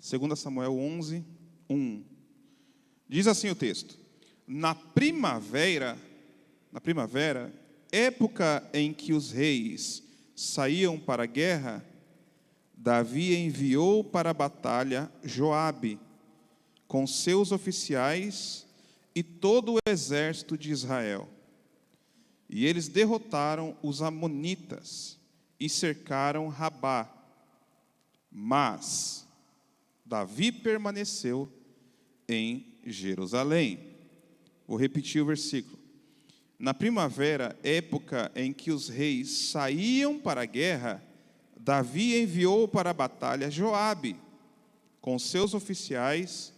2 Samuel 11, 1. Diz assim o texto: Na primavera, época em que os reis saíam para a guerra, Davi enviou para a batalha Joabe, com seus oficiais e todo o exército de Israel. E eles derrotaram os amonitas e cercaram Rabá. Mas Davi permaneceu em Jerusalém. Vou repetir o versículo. Na primavera, época em que os reis saíam para a guerra, Davi enviou para a batalha Joabe, com seus oficiais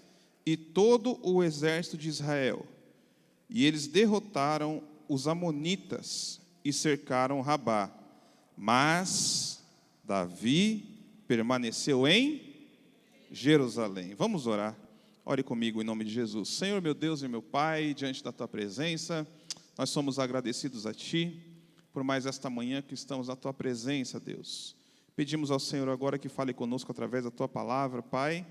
e todo o exército de Israel. E eles derrotaram os amonitas e cercaram Rabá. Mas Davi permaneceu em Jerusalém. Vamos orar. Ore comigo em nome de Jesus. Senhor, meu Deus e meu Pai, diante da Tua presença, nós somos agradecidos a Ti por mais esta manhã que estamos na Tua presença, Deus. Pedimos ao Senhor agora que fale conosco através da Tua palavra, Pai,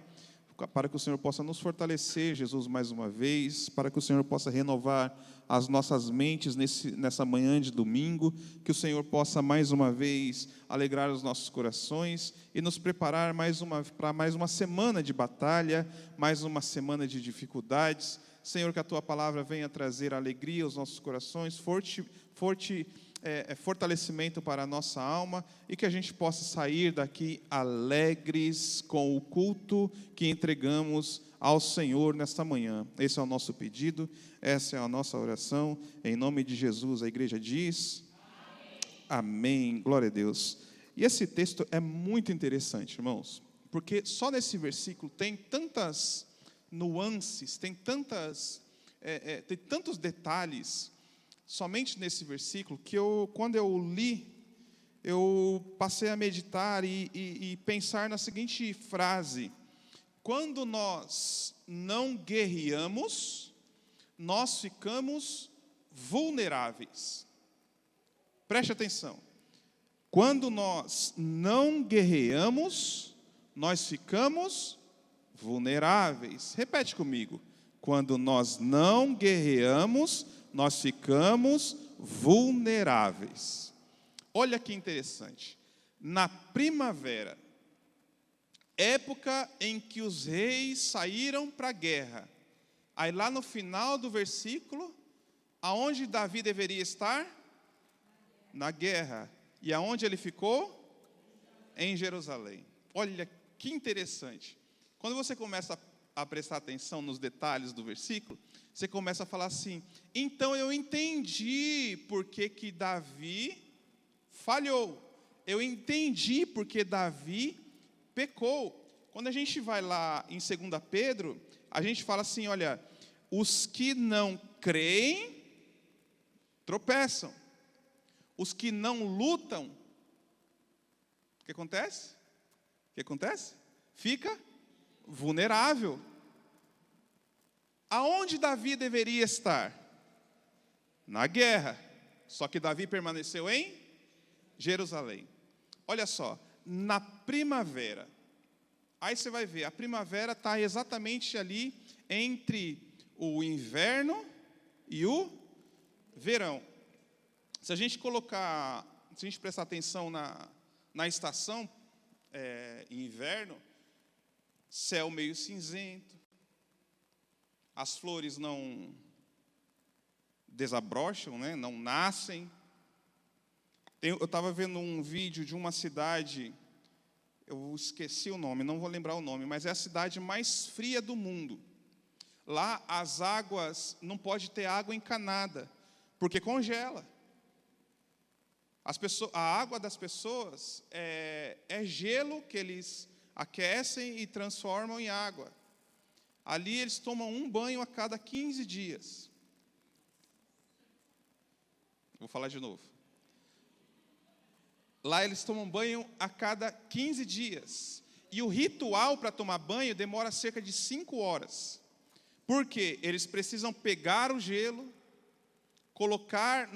para que o Senhor possa nos fortalecer, Jesus, mais uma vez, para que o Senhor possa renovar as nossas mentes nessa manhã de domingo, que o Senhor possa mais uma vez alegrar os nossos corações e nos preparar para mais uma semana de batalha, mais uma semana de dificuldades. Senhor, que a Tua palavra venha trazer alegria aos nossos corações, fortalecimento para a nossa alma, e que a gente possa sair daqui alegres com o culto que entregamos ao Senhor nesta manhã. Esse é o nosso pedido, essa é a nossa oração, em nome de Jesus. A igreja diz amém. Glória a Deus. E esse texto é muito interessante, irmãos, porque só nesse versículo tem tantas nuances, tem tantos detalhes, somente nesse versículo, que quando eu li, eu passei a meditar e pensar na seguinte frase: quando nós não guerreamos, nós ficamos vulneráveis. Preste atenção. Quando nós não guerreamos, nós ficamos vulneráveis. Repete comigo. Quando nós não guerreamos, nós ficamos vulneráveis. Olha que interessante. Na primavera, época em que os reis saíram para a guerra. Aí lá no final do versículo, aonde Davi deveria estar? Na guerra. E aonde ele ficou? Em Jerusalém. Olha que interessante. Quando você começa a prestar atenção nos detalhes do versículo, você começa a falar assim: então eu entendi por que Davi falhou. Eu entendi por que Davi pecou. Quando a gente vai lá em 2 Pedro, a gente fala assim: olha, os que não creem tropeçam. Os que não lutam, o que acontece? O que acontece? Fica vulnerável. Aonde Davi deveria estar? Na guerra. Só que Davi permaneceu em Jerusalém. Olha só, na primavera. Aí você vai ver, a primavera está exatamente ali entre o inverno e o verão. Se a gente prestar atenção na estação inverno, céu meio cinzento, as flores não desabrocham, né? Não nascem. Eu estava vendo um vídeo de uma cidade, eu esqueci o nome, não vou lembrar o nome, mas é a cidade mais fria do mundo. Lá as águas, não pode ter água encanada, porque congela. A água das pessoas é gelo que eles aquecem e transformam em água. Ali eles tomam um banho a cada 15 dias. Vou falar de novo. Lá eles tomam banho a cada 15 dias. E o ritual para tomar banho demora cerca de 5 horas. Por quê? Eles precisam pegar o gelo, colocar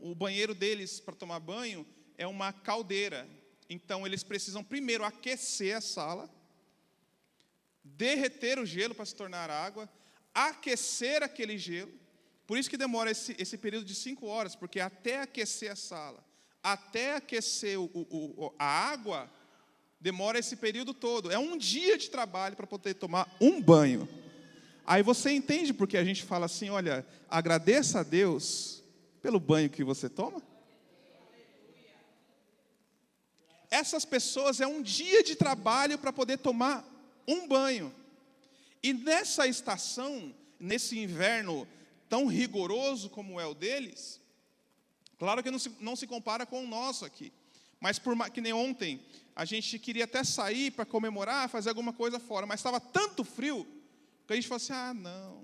o banheiro deles para tomar banho, é uma caldeira. Então eles precisam primeiro aquecer a sala. derreter o gelo para se tornar água, aquecer aquele gelo. Por isso que demora esse período de 5 horas, porque até aquecer a sala, até aquecer a água, demora esse período todo. É um dia de trabalho para poder tomar um banho. Aí você entende porque a gente fala assim, olha, agradeça a Deus pelo banho que você toma. Essas pessoas é um dia de trabalho para poder tomar um banho. E nessa estação, nesse inverno tão rigoroso como é o deles, claro que não se compara com o nosso aqui. Mas que nem ontem, a gente queria até sair para comemorar, fazer alguma coisa fora, mas estava tanto frio, que a gente falou assim, não,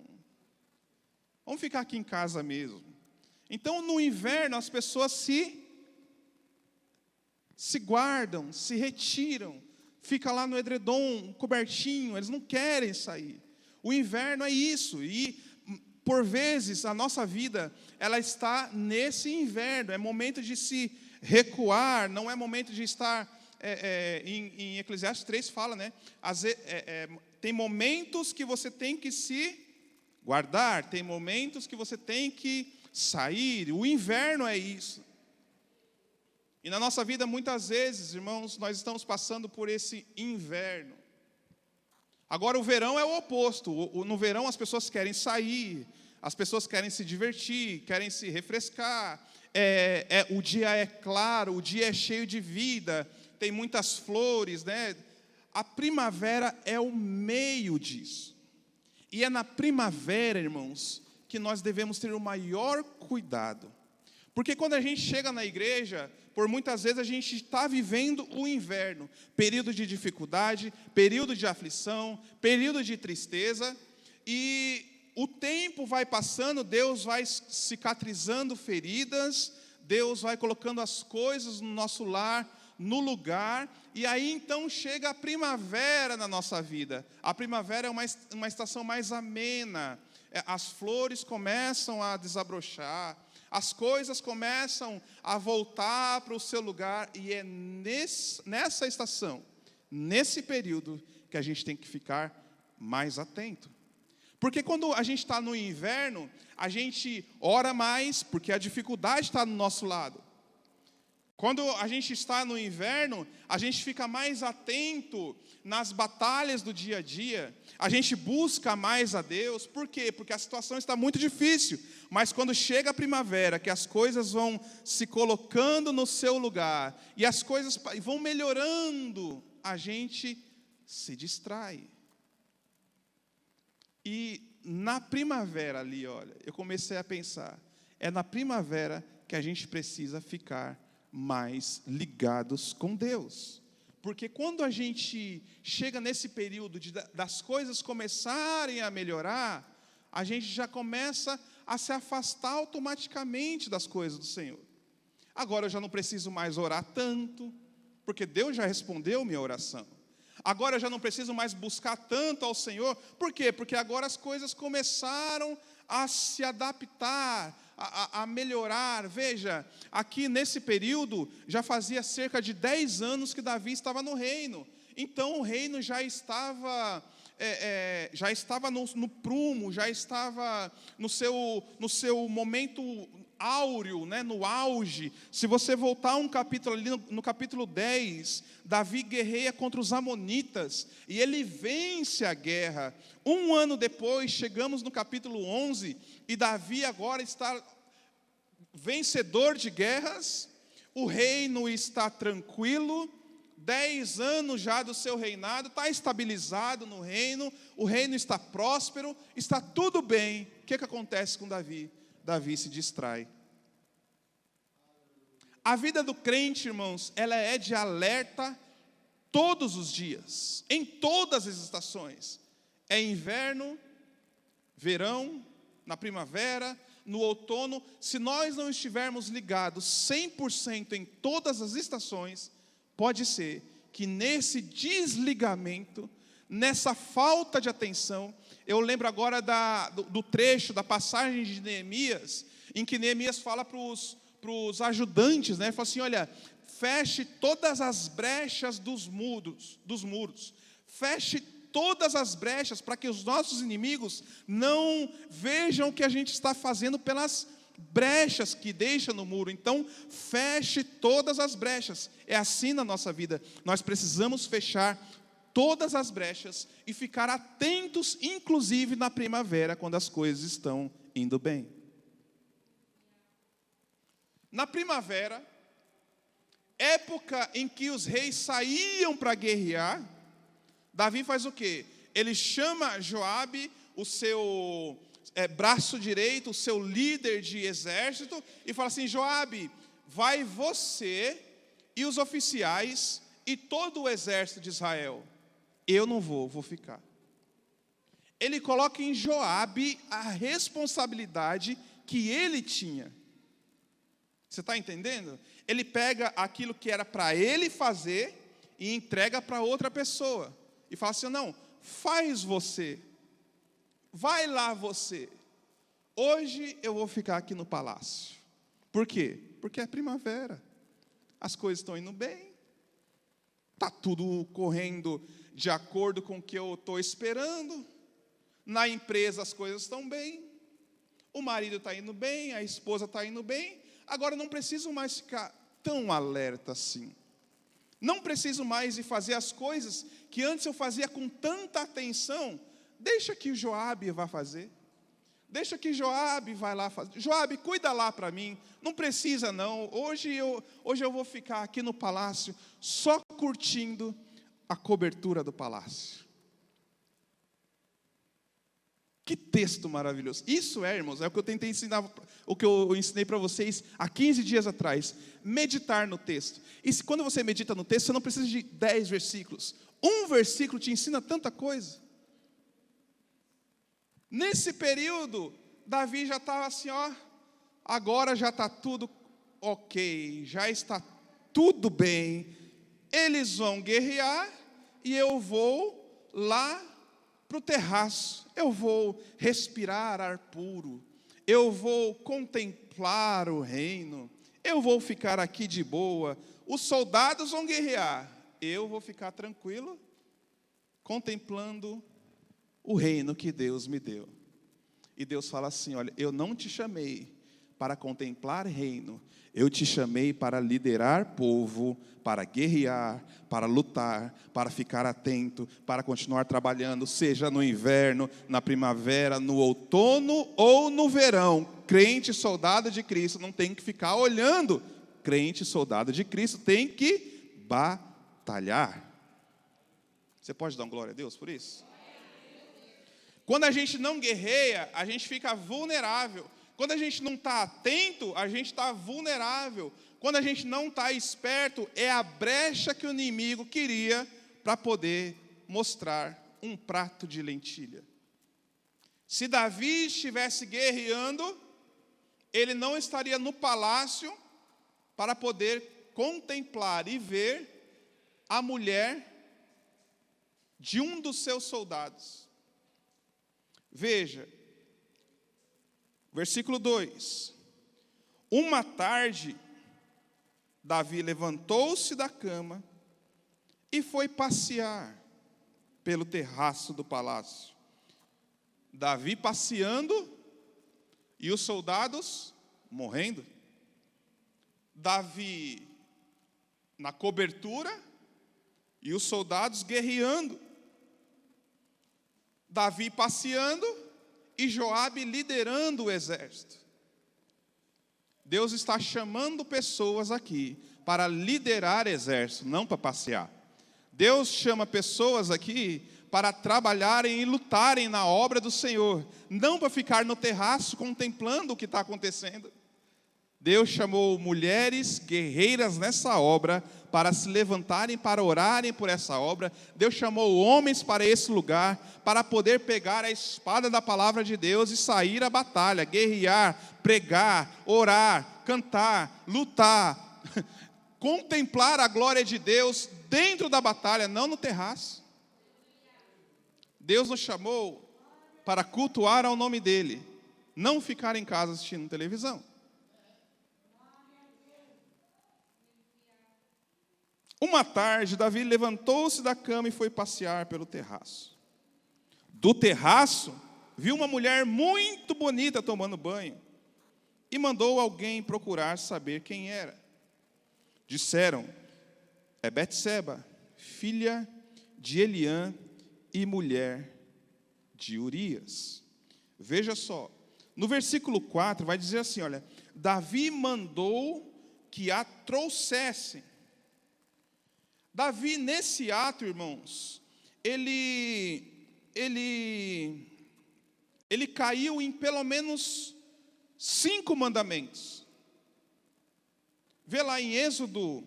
vamos ficar aqui em casa mesmo. Então, no inverno, as pessoas se guardam, se retiram, fica lá no edredom, cobertinho, eles não querem sair. O inverno é isso, e por vezes a nossa vida, ela está nesse inverno, é momento de se recuar, não é momento de estar, em Eclesiastes 3 fala, né? Tem momentos que você tem que se guardar, tem momentos que você tem que sair, o inverno é isso. E na nossa vida, muitas vezes, irmãos, nós estamos passando por esse inverno. Agora, o verão é o oposto. No verão, as pessoas querem sair, as pessoas querem se divertir, querem se refrescar. O dia é claro, o dia é cheio de vida, tem muitas flores, né? A primavera é o meio disso. E é na primavera, irmãos, que nós devemos ter o maior cuidado. Porque quando a gente chega na igreja, por muitas vezes a gente está vivendo o inverno, período de dificuldade, período de aflição, período de tristeza, e o tempo vai passando, Deus vai cicatrizando feridas, Deus vai colocando as coisas no nosso lar, no lugar, e aí então chega a primavera na nossa vida. A primavera é uma estação mais amena, as flores começam a desabrochar, as coisas começam a voltar para o seu lugar, e é nessa estação, nesse período, que a gente tem que ficar mais atento. Porque quando a gente está no inverno, a gente ora mais, porque a dificuldade está do nosso lado. Quando a gente está no inverno, a gente fica mais atento nas batalhas do dia a dia, a gente busca mais a Deus. Por quê? Porque a situação está muito difícil, mas quando chega a primavera, que as coisas vão se colocando no seu lugar, e as coisas vão melhorando, a gente se distrai. E na primavera ali, olha, eu comecei a pensar, é na primavera que a gente precisa ficar mais ligados com Deus. Porque quando a gente chega nesse período das coisas começarem a melhorar, a gente já começa a se afastar automaticamente das coisas do Senhor. Agora eu já não preciso mais orar tanto, porque Deus já respondeu minha oração. Agora eu já não preciso mais buscar tanto ao Senhor. Por quê? Porque agora as coisas começaram a se adaptar, a melhorar. Veja, aqui nesse período, já fazia cerca de 10 anos que Davi estava no reino. Então o reino já estava no prumo, já estava no seu momento áureo, né, no auge. Se você voltar um capítulo ali, no capítulo 10, Davi guerreia contra os amonitas, e ele vence a guerra. Um ano depois, chegamos no capítulo 11, e Davi agora está vencedor de guerras, o reino está tranquilo, 10 anos já do seu reinado, está estabilizado no reino, o reino está próspero, está tudo bem. O que acontece com Davi? Davi se distrai. A vida do crente, irmãos, ela é de alerta todos os dias, em todas as estações. É inverno, verão, na primavera, no outono. Se nós não estivermos ligados 100% em todas as estações, pode ser que nesse desligamento, nessa falta de atenção, eu lembro agora do trecho, da passagem de Neemias, em que Neemias fala para os ajudantes, né? Ele fala assim, olha, feche todas as brechas dos muros, feche todas as brechas para que os nossos inimigos não vejam o que a gente está fazendo pelas brechas que deixa no muro. Então, feche todas as brechas. É assim na nossa vida. Nós precisamos fechar todas as brechas e ficar atentos, inclusive na primavera, quando as coisas estão indo bem. Na primavera, época em que os reis saíam para guerrear, Davi faz o quê? Ele chama Joabe, o seu braço direito, o seu líder de exército, e fala assim: Joabe, vai você e os oficiais e todo o exército de Israel. Eu não vou ficar. Ele coloca em Joabe a responsabilidade que ele tinha. Você está entendendo? Ele pega aquilo que era para ele fazer e entrega para outra pessoa. E fala assim: não, faz você. Vai lá você. Hoje eu vou ficar aqui no palácio. Por quê? Porque é primavera. As coisas estão indo bem. Está tudo correndo de acordo com o que eu estou esperando. Na empresa as coisas estão bem. O marido está indo bem, a esposa está indo bem. Agora não preciso mais ficar tão alerta assim. Não preciso mais de fazer as coisas que antes eu fazia com tanta atenção. Deixa que Joabe vá fazer. Deixa que Joabe vai lá fazer. Joabe, cuida lá para mim. Não precisa não. Hoje eu vou ficar aqui no palácio só curtindo a cobertura do palácio. Que texto maravilhoso. Isso irmãos, é o que eu tentei ensinar, o que eu ensinei para vocês há 15 dias atrás. Meditar no texto. E quando você medita no texto, você não precisa de 10 versículos. Um versículo te ensina tanta coisa. Nesse período, Davi já estava assim, agora já está tudo ok, já está tudo bem. Eles vão guerrear e eu vou lá para o terraço. Eu vou respirar ar puro. Eu vou contemplar o reino. Eu vou ficar aqui de boa. Os soldados vão guerrear. Eu vou ficar tranquilo, contemplando o reino que Deus me deu. E Deus fala assim: olha, eu não te chamei para contemplar reino, eu te chamei para liderar povo, para guerrear, para lutar, para ficar atento, para continuar trabalhando, seja no inverno, na primavera, no outono ou no verão. Crente, soldado de Cristo, não tem que ficar olhando. Crente, soldado de Cristo, tem que batalhar. Você pode dar uma glória a Deus por isso? Quando a gente não guerreia, a gente fica vulnerável. Quando a gente não está atento, a gente está vulnerável. Quando a gente não está esperto, é a brecha que o inimigo queria para poder mostrar um prato de lentilha. Se Davi estivesse guerreando, ele não estaria no palácio para poder contemplar e ver a mulher de um dos seus soldados. Veja, versículo 2. Uma tarde, Davi levantou-se da cama e foi passear pelo terraço do palácio. Davi passeando e os soldados morrendo. Davi na cobertura e os soldados guerreando. Davi passeando e Joabe liderando o exército. Deus está chamando pessoas aqui para liderar exército, não para passear. Deus chama pessoas aqui para trabalharem e lutarem na obra do Senhor, não para ficar no terraço contemplando o que está acontecendo. Deus chamou mulheres guerreiras nessa obra para se levantarem, para orarem por essa obra. Deus chamou homens para esse lugar, para poder pegar a espada da palavra de Deus e sair à batalha, guerrear, pregar, orar, cantar, lutar, contemplar a glória de Deus dentro da batalha, não no terraço. Deus nos chamou para cultuar ao nome dEle, não ficar em casa assistindo televisão. Uma tarde, Davi levantou-se da cama e foi passear pelo terraço. do terraço, viu uma mulher muito bonita tomando banho e mandou alguém procurar saber quem era. Disseram: é Betseba, filha de Eliã e mulher de Urias. Veja só, no versículo 4 vai dizer assim, olha, Davi mandou que a trouxessem. Davi, nesse ato, irmãos, ele caiu em pelo menos 5 mandamentos. Vê lá em Êxodo,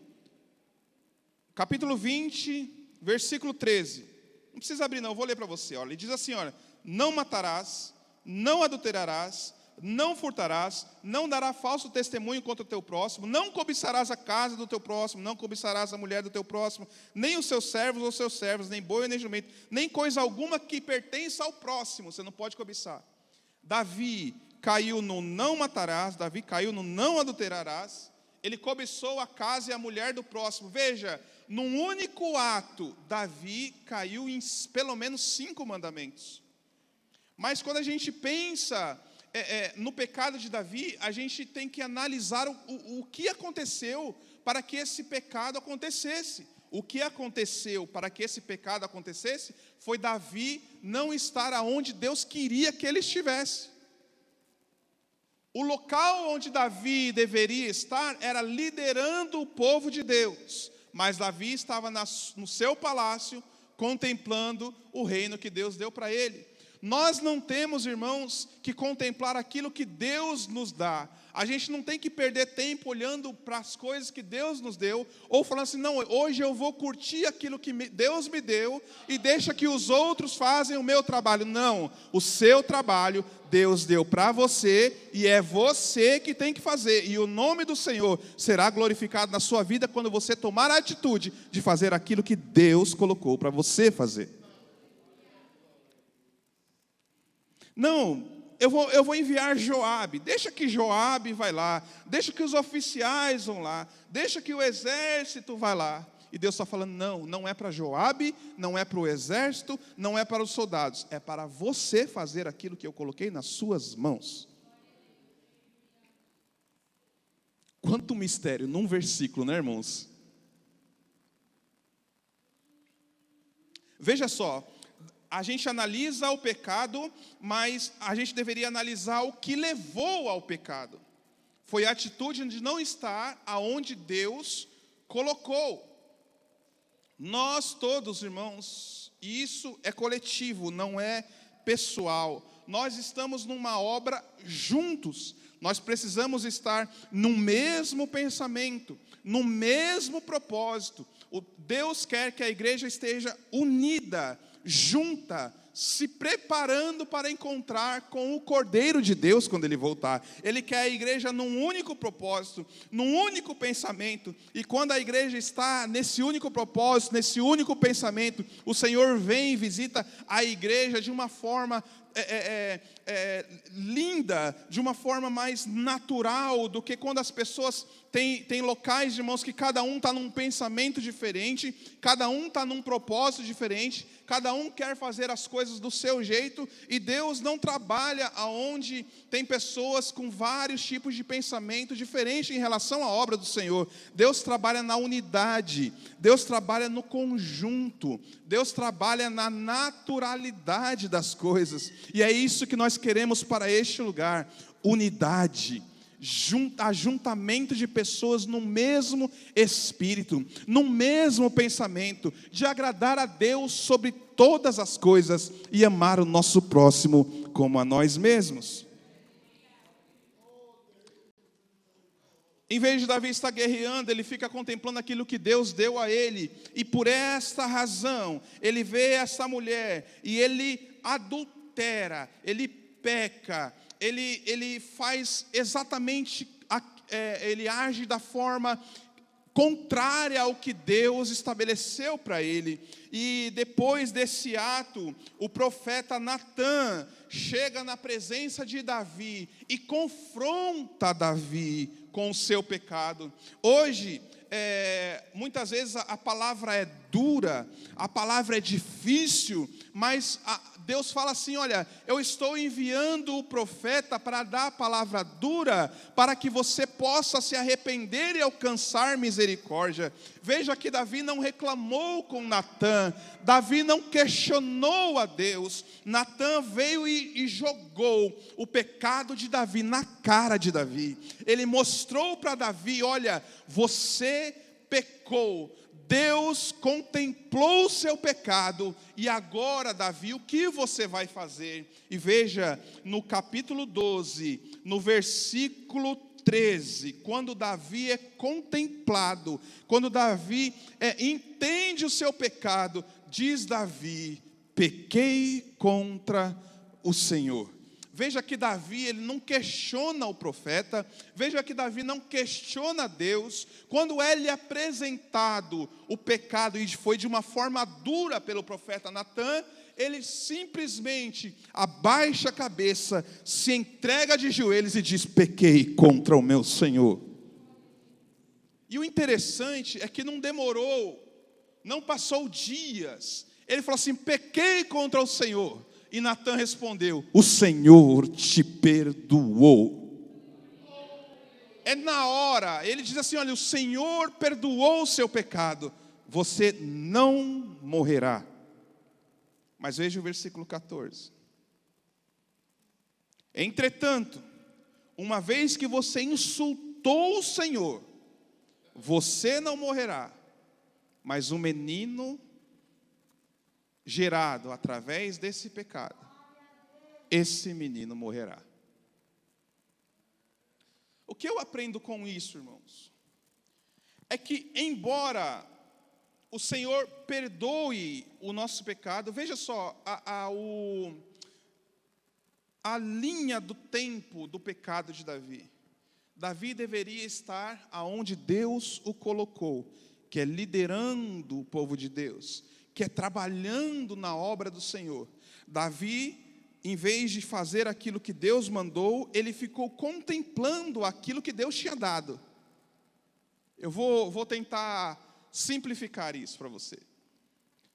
capítulo 20, versículo 13. Não precisa abrir não, eu vou ler para você. Olha, ele diz assim, olha, não matarás, não adulterarás, não furtarás, não darás falso testemunho contra o teu próximo, não cobiçarás a casa do teu próximo, não cobiçarás a mulher do teu próximo, nem os seus servos ou seus servos, nem boi nem jumento, nem coisa alguma que pertença ao próximo, você não pode cobiçar. Davi caiu no não matarás, Davi caiu no não adulterarás, ele cobiçou a casa e a mulher do próximo. Veja, num único ato, Davi caiu em pelo menos 5 mandamentos. Mas quando a gente pensa no pecado de Davi, a gente tem que analisar o que aconteceu para que esse pecado acontecesse. O que aconteceu para que esse pecado acontecesse foi Davi não estar aonde Deus queria que ele estivesse. O local onde Davi deveria estar era liderando o povo de Deus, mas Davi estava no seu palácio, contemplando o reino que Deus deu para ele. Nós não temos, irmãos, que contemplar aquilo que Deus nos dá. A gente não tem que perder tempo olhando para as coisas que Deus nos deu, ou falando assim, não, hoje eu vou curtir aquilo que Deus me deu, e deixa que os outros fazem o meu trabalho. Não, o seu trabalho Deus deu para você, e é você que tem que fazer, e o nome do Senhor será glorificado na sua vida, quando você tomar a atitude de fazer aquilo que Deus colocou para você fazer. Não, eu vou enviar Joabe, deixa que Joabe vai lá, deixa que os oficiais vão lá, deixa que o exército vai lá. E Deus está falando, não é para Joabe, não é para o exército, não é para os soldados, é para você fazer aquilo que eu coloquei nas suas mãos. Quanto mistério num versículo, né, irmãos? Veja só, a gente analisa o pecado, mas a gente deveria analisar o que levou ao pecado. Foi a atitude de não estar aonde Deus colocou. Nós todos, irmãos, e isso é coletivo, não é pessoal. Nós estamos numa obra juntos. Nós precisamos estar no mesmo pensamento, no mesmo propósito. Deus quer que a igreja esteja unida, junta, se preparando para encontrar com o Cordeiro de Deus quando Ele voltar. Ele quer a igreja num único propósito, num único pensamento, e quando a igreja está nesse único propósito, nesse único pensamento, o Senhor vem e visita a igreja de uma forma linda, de uma forma mais natural do que quando as pessoas tem locais, irmãos, que cada um está num pensamento diferente, cada um está num propósito diferente, cada um quer fazer as coisas do seu jeito, e Deus não trabalha aonde tem pessoas com vários tipos de pensamento diferentes em relação à obra do Senhor. Deus trabalha na unidade, Deus trabalha no conjunto, Deus trabalha na naturalidade das coisas, e é isso que nós queremos para este lugar, unidade, ajuntamento de pessoas no mesmo espírito, no mesmo pensamento, de agradar a Deus sobre todas as coisas e amar o nosso próximo como a nós mesmos. Em vez de Davi estar guerreando, ele fica contemplando aquilo que Deus deu a ele, e por esta razão, ele vê essa mulher, e ele adultera, ele peca, ele faz exatamente, ele age da forma contrária ao que Deus estabeleceu para ele. E depois desse ato, o profeta Natã chega na presença de Davi e confronta Davi com o seu pecado. Hoje, muitas vezes a palavra é dura, a palavra é difícil, mas Deus fala assim: olha, eu estou enviando o profeta para dar a palavra dura, para que você possa se arrepender e alcançar misericórdia. Veja que Davi não reclamou com Natã, Davi não questionou a Deus. Natã veio e jogou o pecado de Davi na cara de Davi. Ele mostrou para Davi: olha, você pecou, Deus contemplou o seu pecado, e agora, Davi, o que você vai fazer? E veja, no capítulo 12, no versículo 13, quando Davi é contemplado, quando Davi entende o seu pecado, diz Davi: pequei contra o Senhor. Veja que Davi, ele não questiona o profeta, veja que Davi não questiona Deus. Quando é lhe apresentado o pecado, e foi de uma forma dura pelo profeta Natã, ele simplesmente abaixa a cabeça, se entrega de joelhos e diz: pequei contra o meu Senhor. E o interessante é que não demorou, não passou dias, ele falou assim: pequei contra o Senhor. E Natã respondeu: o Senhor te perdoou. É na hora, ele diz assim: olha, o Senhor perdoou o seu pecado, você não morrerá. Mas veja o versículo 14. Entretanto, uma vez que você insultou o Senhor, você não morrerá, mas o menino gerado através desse pecado, esse menino morrerá. O que eu aprendo com isso, irmãos? É que, embora o Senhor perdoe o nosso pecado, veja só, a linha do tempo do pecado de Davi. Davi deveria estar aonde Deus o colocou, que é liderando o povo de Deus, que é trabalhando na obra do Senhor. Davi, em vez de fazer aquilo que Deus mandou, ele ficou contemplando aquilo que Deus tinha dado. Eu vou tentar simplificar isso para você.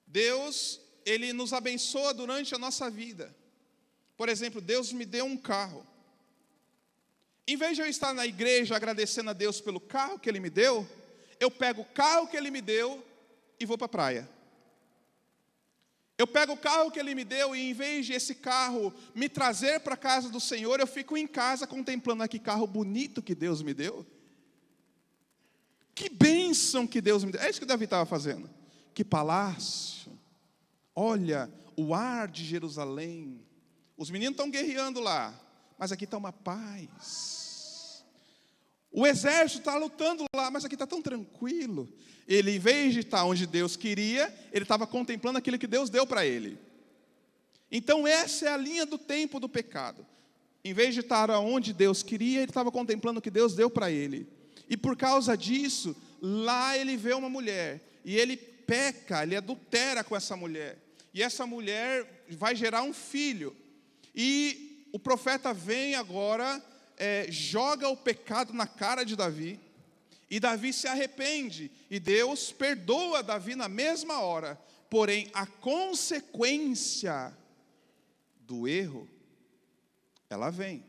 Deus, ele nos abençoa durante a nossa vida. Por exemplo, Deus me deu um carro. Em vez de eu estar na igreja agradecendo a Deus pelo carro que Ele me deu, eu pego o carro que Ele me deu e vou para a praia. Eu pego o carro que Ele me deu e, em vez de esse carro me trazer para a casa do Senhor, eu fico em casa contemplando: que carro bonito que Deus me deu. Que bênção que Deus me deu. É isso que Davi estava fazendo. Que palácio. Olha o ar de Jerusalém. Os meninos estão guerreando lá, mas aqui está uma paz. O exército está lutando lá, mas aqui está tão tranquilo. Ele, em vez de estar onde Deus queria, ele estava contemplando aquilo que Deus deu para ele. Então essa é a linha do tempo do pecado. Em vez de estar onde Deus queria, ele estava contemplando o que Deus deu para ele. E por causa disso, lá ele vê uma mulher, e ele peca, ele adultera com essa mulher. E essa mulher vai gerar um filho. E o profeta vem agora, joga o pecado na cara de Davi, e Davi se arrepende, e Deus perdoa Davi na mesma hora. Porém, a consequência do erro, ela vem.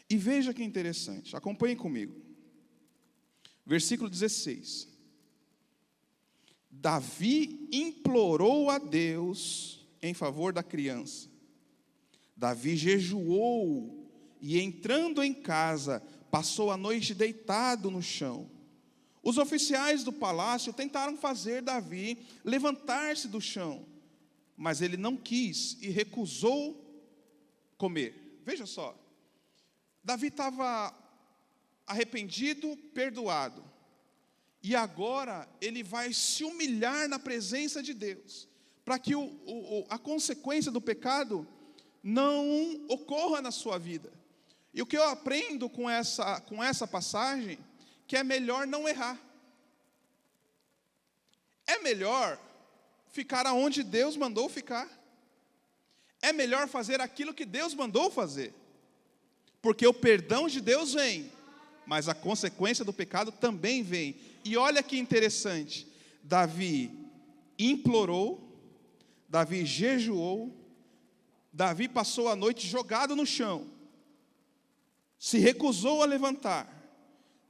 E veja que interessante, acompanhe comigo. Versículo 16. Davi implorou a Deus em favor da criança. Davi jejuou e, entrando em casa, passou a noite deitado no chão. Os oficiais do palácio tentaram fazer Davi levantar-se do chão, mas ele não quis e recusou comer. Veja só, Davi estava arrependido, perdoado, e agora ele vai se humilhar na presença de Deus, para que a consequência do pecado não ocorra na sua vida. E o que eu aprendo com essa passagem, que é melhor não errar. É melhor ficar aonde Deus mandou ficar. É melhor fazer aquilo que Deus mandou fazer. Porque o perdão de Deus vem, mas a consequência do pecado também vem. E olha que interessante, Davi implorou, Davi jejuou, Davi passou a noite jogado no chão, se recusou a levantar,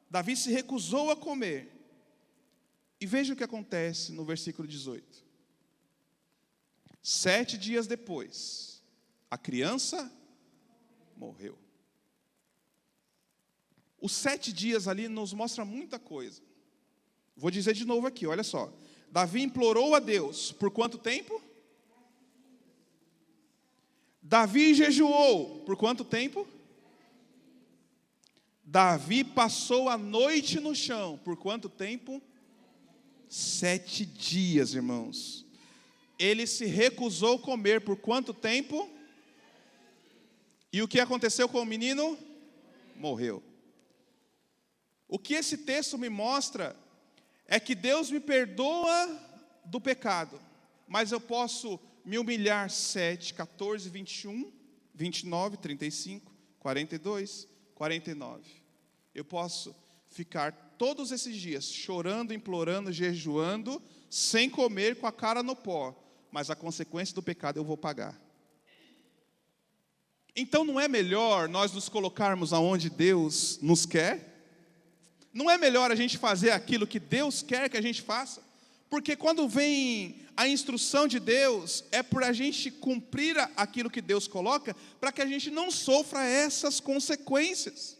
Davi se recusou a comer. E veja o que acontece no versículo 18. 7 dias depois, a criança morreu. Os 7 dias ali nos mostra muita coisa. Vou dizer de novo aqui, olha só. Davi implorou a Deus, por quanto tempo? Davi jejuou, por quanto tempo? Davi passou a noite no chão, por quanto tempo? 7 dias, irmãos. Ele se recusou a comer, por quanto tempo? E o que aconteceu com o menino? Morreu. O que esse texto me mostra é que Deus me perdoa do pecado, mas eu posso me humilhar 7, 14, 21, 29, 35, 42, 49. Eu posso ficar todos esses dias chorando, implorando, jejuando, sem comer, com a cara no pó, mas a consequência do pecado eu vou pagar. Então não é melhor nós nos colocarmos aonde Deus nos quer? Não é melhor a gente fazer aquilo que Deus quer que a gente faça? Porque quando vem a instrução de Deus, é para a gente cumprir aquilo que Deus coloca, para que a gente não sofra essas consequências.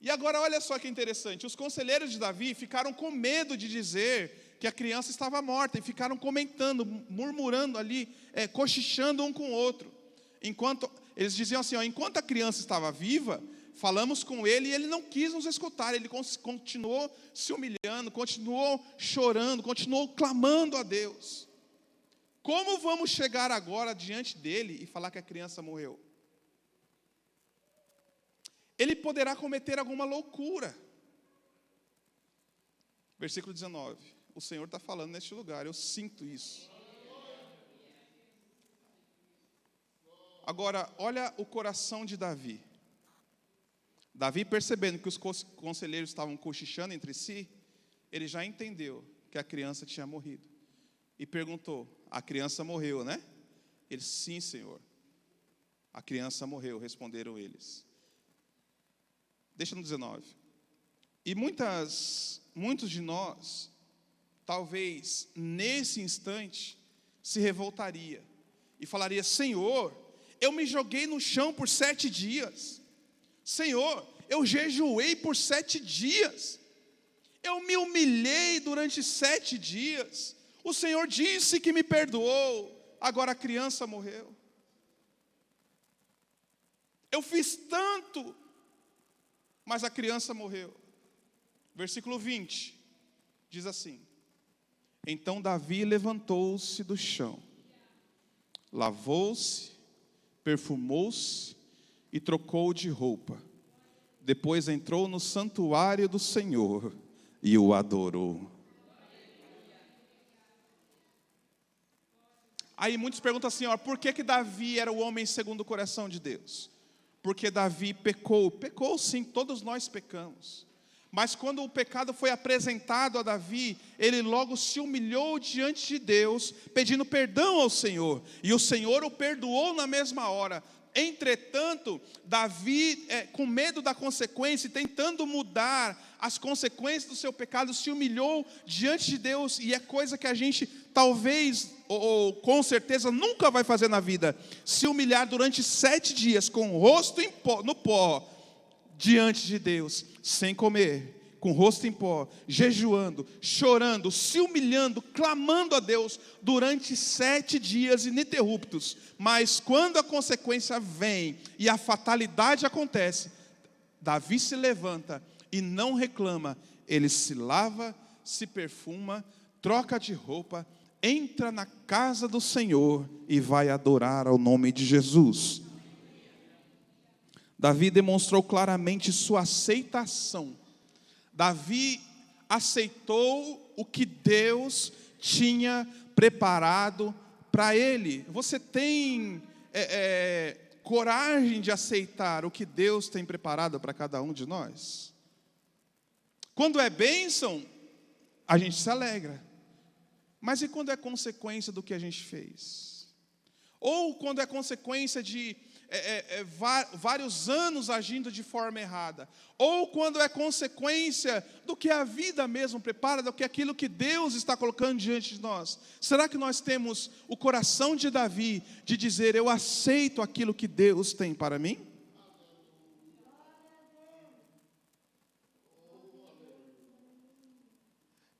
E agora olha só que interessante, os conselheiros de Davi ficaram com medo de dizer que a criança estava morta, e ficaram comentando, murmurando ali, cochichando um com o outro. Enquanto eles diziam assim, enquanto a criança estava viva, falamos com ele e ele não quis nos escutar, ele continuou se humilhando, continuou chorando, continuou clamando a Deus. Como vamos chegar agora diante dele e falar que a criança morreu? Ele poderá cometer alguma loucura. Versículo 19. O Senhor está falando neste lugar, eu sinto isso. Agora, olha o coração de Davi. Davi, percebendo que os conselheiros estavam cochichando entre si, ele já entendeu que a criança tinha morrido. E perguntou, a criança morreu, né? Ele, sim, Senhor. A criança morreu, responderam eles. Deixa no 19. E muitos de nós, talvez nesse instante, se revoltaria e falaria, Senhor, eu me joguei no chão por 7 dias. Senhor, eu jejuei por 7 dias. Eu me humilhei durante 7 dias. O Senhor disse que me perdoou. Agora a criança morreu. Eu fiz tanto, mas a criança morreu. Versículo 20, diz assim. Então Davi levantou-se do chão, lavou-se, perfumou-se e trocou de roupa. Depois entrou no santuário do Senhor e o adorou. Aí muitos perguntam assim, por que Davi era o homem segundo o coração de Deus? Porque Davi pecou. Pecou sim, todos nós pecamos. Mas quando o pecado foi apresentado a Davi, ele logo se humilhou diante de Deus, pedindo perdão ao Senhor. E o Senhor o perdoou na mesma hora. Entretanto, Davi, com medo da consequência, e tentando mudar as consequências do seu pecado, se humilhou diante de Deus. E é coisa que a gente talvez, ou com certeza, nunca vai fazer na vida. Se humilhar durante 7 dias, com o rosto no pó, diante de Deus, sem comer, com o rosto em pó, jejuando, chorando, se humilhando, clamando a Deus durante 7 dias ininterruptos. Mas quando a consequência vem e a fatalidade acontece, Davi se levanta e não reclama. Ele se lava, se perfuma, troca de roupa, entra na casa do Senhor e vai adorar ao nome de Jesus. Davi demonstrou claramente sua aceitação. Davi aceitou o que Deus tinha preparado para ele. Você tem coragem de aceitar o que Deus tem preparado para cada um de nós? Quando é bênção, a gente se alegra. Mas e quando é consequência do que a gente fez? ou quando é consequência de vários anos agindo de forma errada, ou quando é consequência do que a vida mesmo prepara, do que aquilo que Deus está colocando diante de nós. Será que nós temos o coração de Davi, de dizer, eu aceito aquilo que Deus tem para mim?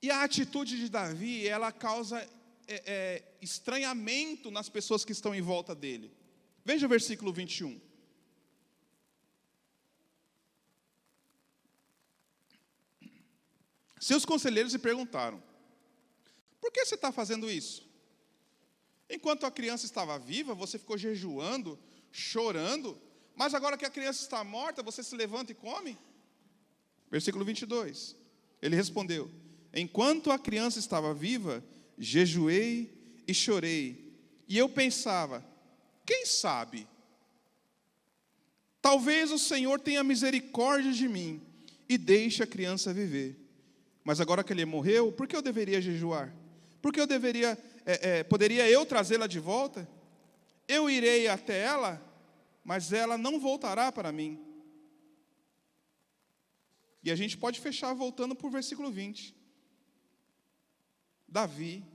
E a atitude de Davi, ela causa estranhamento nas pessoas que estão em volta dele. Veja o versículo 21. Seus conselheiros lhe perguntaram, por que você está fazendo isso? Enquanto a criança estava viva, você ficou jejuando, chorando, mas agora que a criança está morta, você se levanta e come? Versículo 22. Ele respondeu, enquanto a criança estava viva, jejuei e chorei, e eu pensava, quem sabe? Talvez o Senhor tenha misericórdia de mim e deixe a criança viver. Mas agora que ele morreu, por que eu deveria jejuar? Por que eu poderia eu trazê-la de volta? Eu irei até ela, mas ela não voltará para mim. E a gente pode fechar voltando para o versículo 20. Davi,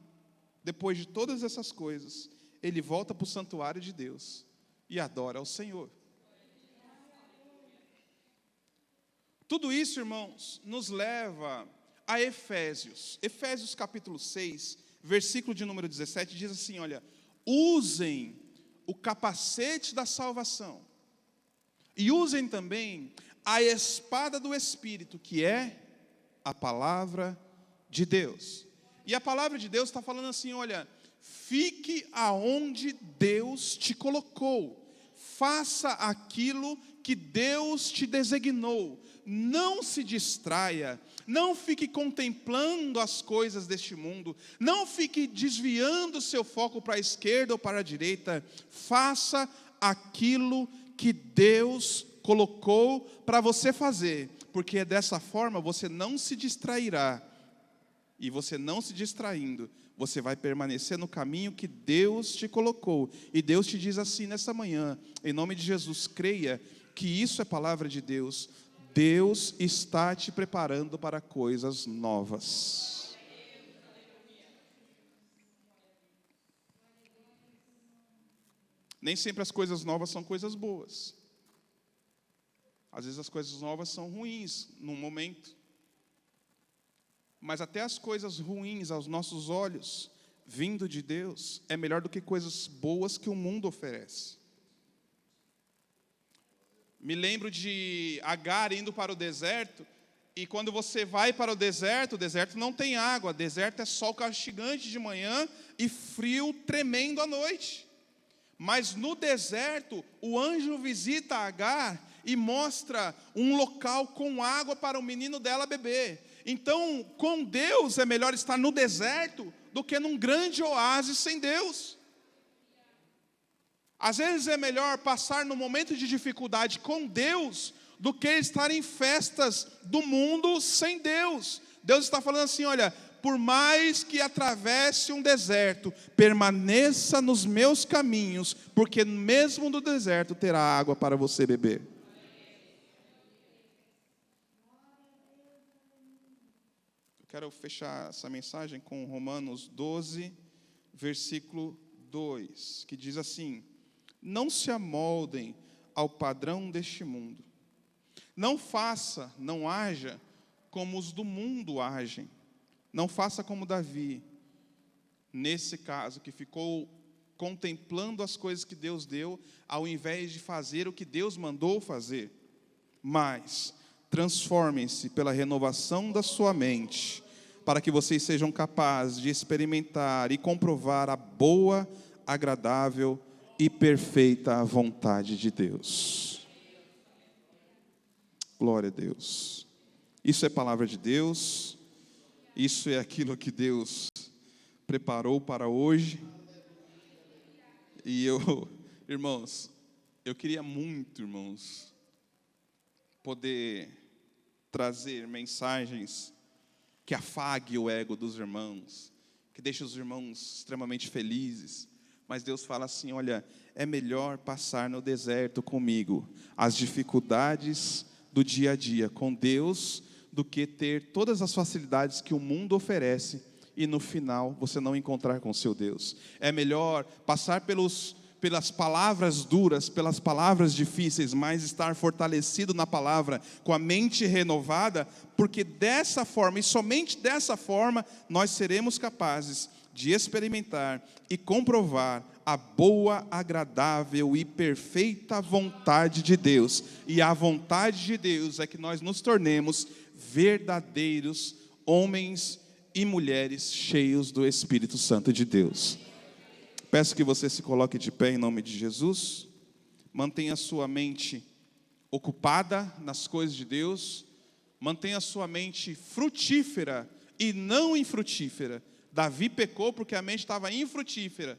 depois de todas essas coisas, ele volta para o santuário de Deus e adora ao Senhor. Tudo isso, irmãos, nos leva a Efésios. Efésios capítulo 6, versículo de número 17, diz assim, olha, usem o capacete da salvação e usem também a espada do Espírito, que é a palavra de Deus. E a palavra de Deus está falando assim, olha, fique aonde Deus te colocou, faça aquilo que Deus te designou, não se distraia, não fique contemplando as coisas deste mundo, não fique desviando o seu foco para a esquerda ou para a direita, faça aquilo que Deus colocou para você fazer, porque dessa forma você não se distrairá, e você não se distraindo, você vai permanecer no caminho que Deus te colocou. E Deus te diz assim nessa manhã, em nome de Jesus, creia que isso é palavra de Deus. Deus está te preparando para coisas novas. Nem sempre as coisas novas são coisas boas. Às vezes as coisas novas são ruins num momento. Mas até as coisas ruins aos nossos olhos, vindo de Deus, é melhor do que coisas boas que o mundo oferece. Me lembro de Agar indo para o deserto, e quando você vai para o deserto não tem água, o deserto é sol castigante de manhã e frio tremendo à noite. Mas no deserto, o anjo visita Agar e mostra um local com água para o menino dela beber. Então, com Deus é melhor estar no deserto do que num grande oásis sem Deus. Às vezes é melhor passar no momento de dificuldade com Deus do que estar em festas do mundo sem Deus. Deus está falando assim, olha, por mais que atravesse um deserto, permaneça nos meus caminhos, porque mesmo no deserto terá água para você beber. Quero fechar essa mensagem com Romanos 12, versículo 2, que diz assim, não se amoldem ao padrão deste mundo. Não haja como os do mundo agem. Não faça como Davi, nesse caso, que ficou contemplando as coisas que Deus deu, ao invés de fazer o que Deus mandou fazer. Mas transformem-se pela renovação da sua mente, para que vocês sejam capazes de experimentar e comprovar a boa, agradável e perfeita vontade de Deus. Glória a Deus. Isso é palavra de Deus, isso é aquilo que Deus preparou para hoje. E irmãos, eu queria muito, irmãos, poder trazer mensagens que afague o ego dos irmãos, que deixe os irmãos extremamente felizes, Mas Deus fala assim: olha, é melhor passar no deserto comigo, as dificuldades do dia a dia com Deus, do que ter todas as facilidades que o mundo oferece e no final você não encontrar com seu Deus. É melhor passar pelas palavras duras, pelas palavras difíceis, mas estar fortalecido na palavra, com a mente renovada, porque dessa forma, e somente dessa forma, nós seremos capazes de experimentar e comprovar a boa, agradável e perfeita vontade de Deus. E a vontade de Deus é que nós nos tornemos verdadeiros homens e mulheres cheios do Espírito Santo de Deus. Peço que você se coloque de pé em nome de Jesus. Mantenha sua mente ocupada nas coisas de Deus. Mantenha sua mente frutífera e não infrutífera. Davi pecou porque a mente estava infrutífera.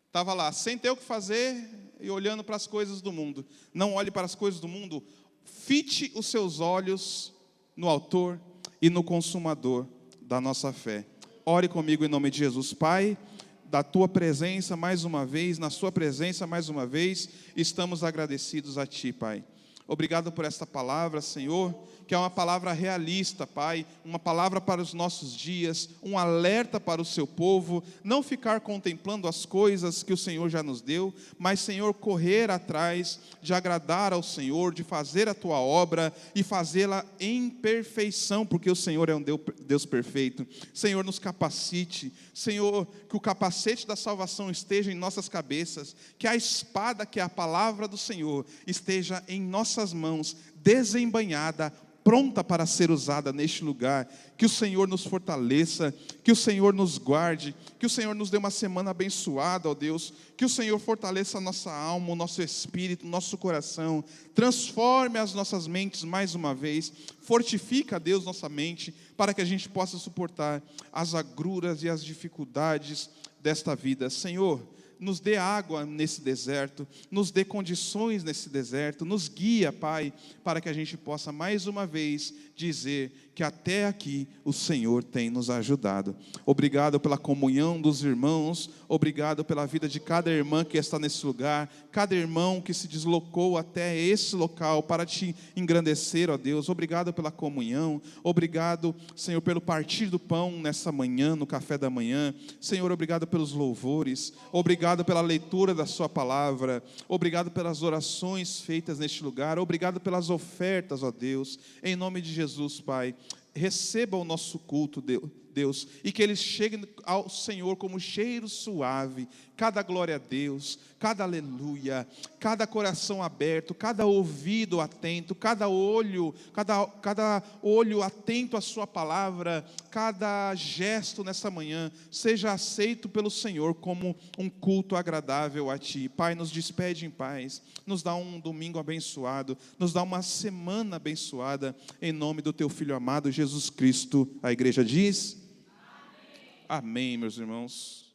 Estava lá, sem ter o que fazer e olhando para as coisas do mundo. Não olhe para as coisas do mundo. Fite os seus olhos no autor e no consumador da nossa fé. Ore comigo em nome de Jesus. Pai, da tua presença mais uma vez, na sua presença mais uma vez, estamos agradecidos a ti, Pai. Obrigado por esta palavra, Senhor, que é uma palavra realista, Pai, uma palavra para os nossos dias, um alerta para o seu povo, não ficar contemplando as coisas que o Senhor já nos deu, mas, Senhor, correr atrás de agradar ao Senhor, de fazer a tua obra e fazê-la em perfeição, porque o Senhor é um Deus perfeito. Senhor, nos capacite, Senhor, que o capacete da salvação esteja em nossas cabeças, que a espada, que é a palavra do Senhor, esteja em nossas mãos, desembainhada, pronta para ser usada neste lugar. Que o Senhor nos fortaleça, que o Senhor nos guarde, que o Senhor nos dê uma semana abençoada, ó Deus, que o Senhor fortaleça a nossa alma, o nosso espírito, o nosso coração, transforme as nossas mentes mais uma vez, fortifica, Deus, nossa mente, para que a gente possa suportar as agruras e as dificuldades desta vida. Senhor, nos dê água nesse deserto, nos dê condições nesse deserto, nos guia, Pai, para que a gente possa mais uma vez dizer que até aqui o Senhor tem nos ajudado. Obrigado pela comunhão dos irmãos, obrigado pela vida de cada irmã que está nesse lugar, cada irmão que se deslocou até esse local para te engrandecer, ó Deus. Obrigado pela comunhão, obrigado, Senhor, pelo partir do pão nessa manhã, no café da manhã. Senhor, obrigado pelos louvores, obrigado pela leitura da sua palavra, obrigado pelas orações feitas neste lugar, obrigado pelas ofertas, ó Deus, em nome de Jesus, Pai. Receba o nosso culto, Deus, e que eles cheguem ao Senhor como cheiro suave, cada glória a Deus, cada aleluia, cada coração aberto, cada ouvido atento, cada olho atento à sua palavra, cada gesto nessa manhã, seja aceito pelo Senhor como um culto agradável a Ti. Pai, nos despede em paz, nos dá um domingo abençoado, nos dá uma semana abençoada, em nome do Teu Filho amado, Jesus Cristo. A igreja diz... Amém, meus irmãos.